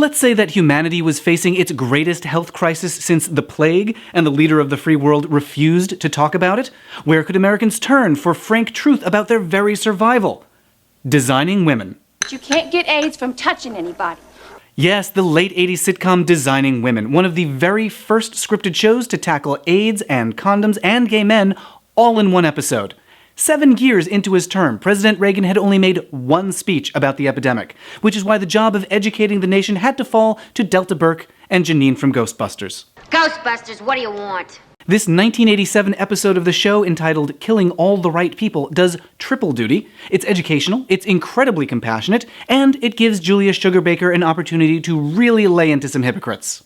Let's say that humanity was facing its greatest health crisis since the plague, and the leader of the free world refused to talk about it. Where could Americans turn for frank truth about their very survival? Designing Women. You can't get AIDS from touching anybody. Yes, the late 80s sitcom Designing Women, one of the very first scripted shows to tackle AIDS and condoms and gay men all in one episode. 7 years into his term, President Reagan had only made one speech about the epidemic, which is why the job of educating the nation had to fall to Delta Burke and Janine from Ghostbusters. Ghostbusters, what do you want? This 1987 episode of the show, entitled Killing All the Right People, does triple duty. It's educational, it's incredibly compassionate, and it gives Julia Sugarbaker an opportunity to really lay into some hypocrites.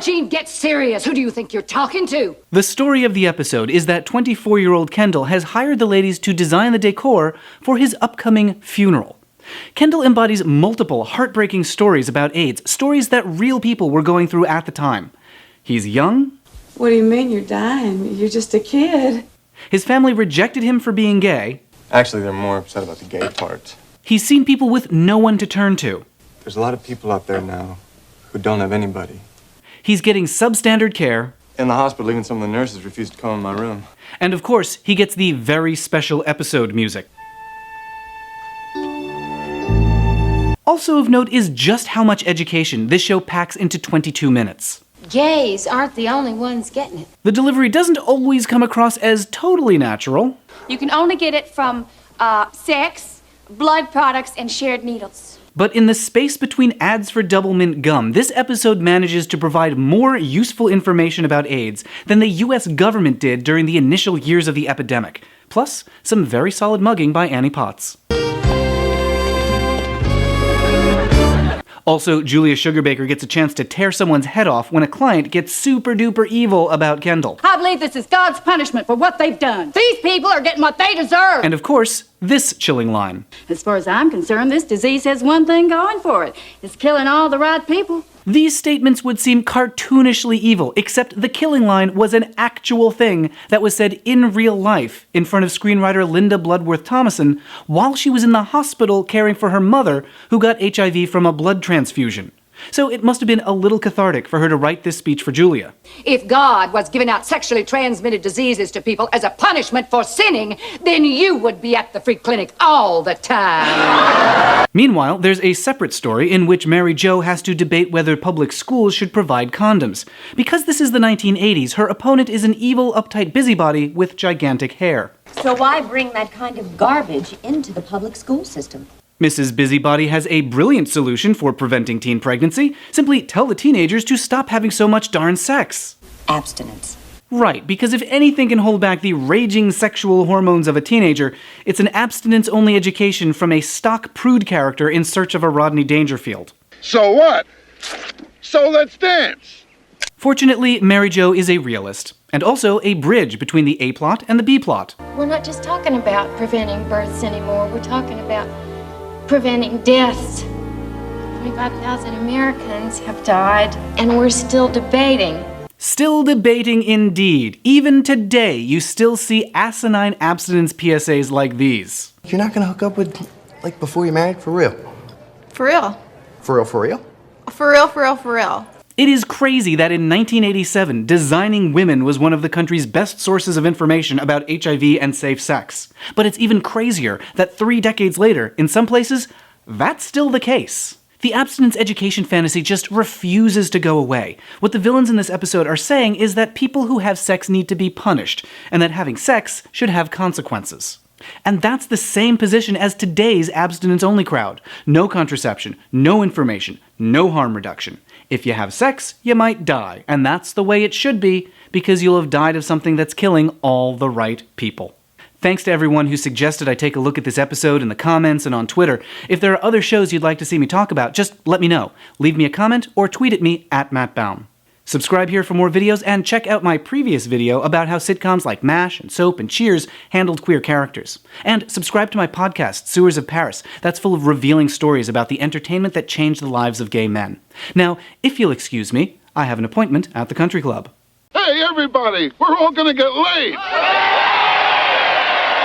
Gene, get serious. Who do you think you're talking to? The story of the episode is that 24-year-old Kendall has hired the ladies to design the decor for his upcoming funeral. Kendall embodies multiple heartbreaking stories about AIDS, stories that real people were going through at the time. He's young. What do you mean you're dying? You're just a kid. His family rejected him for being gay. Actually, they're more upset about the gay part. He's seen people with no one to turn to. There's a lot of people out there now who don't have anybody. He's getting substandard care. In the hospital, even some of the nurses refused to come in my room. And of course, he gets the very special episode music. Also of note is just how much education this show packs into 22 minutes. Gays aren't the only ones getting it. The delivery doesn't always come across as totally natural. You can only get it from sex, blood products, and shared needles. But in the space between ads for Double Mint gum, this episode manages to provide more useful information about AIDS than the US government did during the initial years of the epidemic. Plus, some very solid mugging by Annie Potts. Also, Julia Sugarbaker gets a chance to tear someone's head off when a client gets super duper evil about Kendall. I believe this is God's punishment for what they've done. These people are getting what they deserve. And of course, this chilling line. As far as I'm concerned, this disease has one thing going for it. It's killing all the right people. These statements would seem cartoonishly evil, except the killing line was an actual thing that was said in real life in front of screenwriter Linda Bloodworth Thomason while she was in the hospital caring for her mother, who got HIV from a blood transfusion. So it must have been a little cathartic for her to write this speech for Julia. If God was giving out sexually transmitted diseases to people as a punishment for sinning, then you would be at the free clinic all the time. Meanwhile, there's a separate story in which Mary Jo has to debate whether public schools should provide condoms. Because this is the 1980s, her opponent is an evil, uptight busybody with gigantic hair. So why bring that kind of garbage into the public school system? Mrs. Busybody has a brilliant solution for preventing teen pregnancy. Simply tell the teenagers to stop having so much darn sex. Abstinence. Right, because if anything can hold back the raging sexual hormones of a teenager, it's an abstinence-only education from a stock prude character in search of a Rodney Dangerfield. So what? So let's dance! Fortunately, Mary Jo is a realist, and also a bridge between the A plot and the B plot. We're not just talking about preventing births anymore. We're talking about preventing deaths. 25,000 Americans have died, and we're still debating. Still debating indeed. Even today, you still see asinine abstinence PSAs like these. You're not gonna hook up with, like, before you're married? For real? For real. For real, for real? For real, for real, for real. It is crazy that in 1987, Designing Women was one of the country's best sources of information about HIV and safe sex. But it's even crazier that 3 decades later, in some places, that's still the case. The abstinence education fantasy just refuses to go away. What the villains in this episode are saying is that people who have sex need to be punished, and that having sex should have consequences. And that's the same position as today's abstinence-only crowd. No contraception, no information, no harm reduction. If you have sex, you might die, and that's the way it should be, because you'll have died of something that's killing all the right people. Thanks to everyone who suggested I take a look at this episode in the comments and on Twitter. If there are other shows you'd like to see me talk about, just let me know. Leave me a comment or tweet at me @MattBaum. Subscribe here for more videos, and check out my previous video about how sitcoms like MASH and Soap and Cheers handled queer characters. And subscribe to my podcast, Sewers of Paris. That's full of revealing stories about the entertainment that changed the lives of gay men. Now, if you'll excuse me, I have an appointment at the country club. Hey, everybody, we're all gonna get laid!